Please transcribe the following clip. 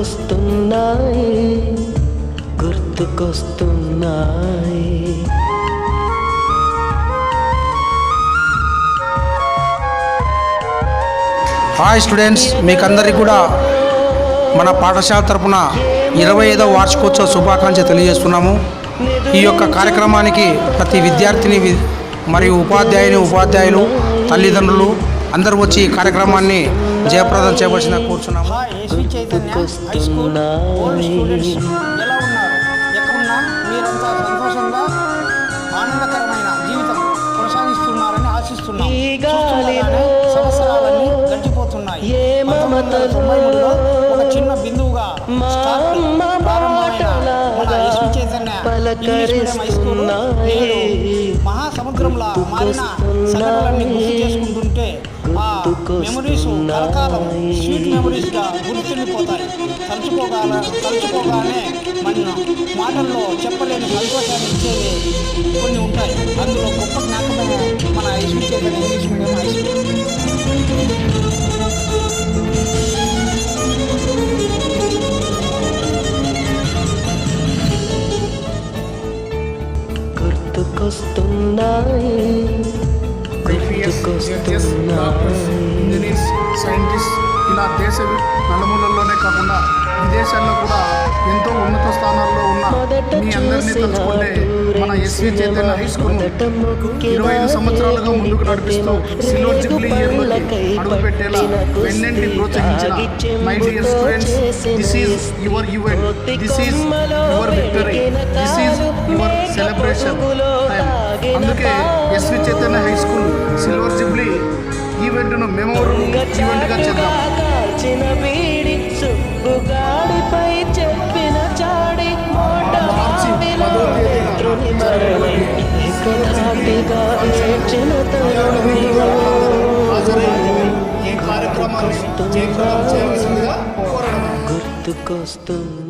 గుర్తుకొస్తున్నాయి గుర్తుకొస్తున్నాయి. Hi students, మీకందరికీ కూడా మన పాఠశాల తరపున 25వ వార్షికోత్సవ శుభాకాంక్షలు తెలియజేస్తున్నాము. ఈ యొక్క కార్యక్రమానికి ప్రతి విద్యార్థిని మరియు ఉపాధ్యాయులు తల్లిదండ్రులు అందరూ వచ్చి ఈ కార్యక్రమాన్ని జయప్రదం చేయవలసిన కోరుచున్నాము. ఆనందకరమైన జీవితం కొనసాగిస్తున్నారని ఆశిస్తున్నాం. సంవత్సరాలన్నీ గడిచిపోతున్నాయి. 1993లో ఒక చిన్న బిందువుగా ప్రారంభమైన మన SV Chaitanya English medium high school మహాసముద్రంలా మారిన సంఘటనలన్నీ గుర్తు చేసుకుంటుంటే ఆ మెమరీస్ కలకాలం స్వీట్ మెమరీస్గా గుర్తుండిపోతాయి. తలుచుకోగానే మన మాటల్లో చెప్పలేని సంతోషాన్ని ఇచ్చేవి కొన్ని ఉంటాయి. అందులో గొప్ప జ్ఞాపకమైన మన SV Chaitanya English medium high school. గుర్తుకొస్తున్నాయి ఇంజనీర్స్, సైంటిస్ట్ ఇలా దేశ నలుమూలల్లోనే కాకుండా విదేశాల్లో కూడా ఎంతో ఉన్నత స్థానాల్లో ఉన్న మీ అందరినీ తలుచుకుంటే మన ఎస్వి చైతన్య హై స్కూల్ 25 సంవత్సరాలుగా ముందుకు నడిపిస్తూ సిల్వర్ జూబ్లీ ఇయర్లోకి అడుగుపెట్టేలా వెన్నెంటి ప్రోత్సహించిన my dear students, this is your event, this is your victory, this is your celebration time. అందుకే SV Chaitanya high school silver jubilee ఈవెంట్ను మెమోరబుల్ ఈవెంట్గా చేద్దాం. గుర్తుకొస్తుంది.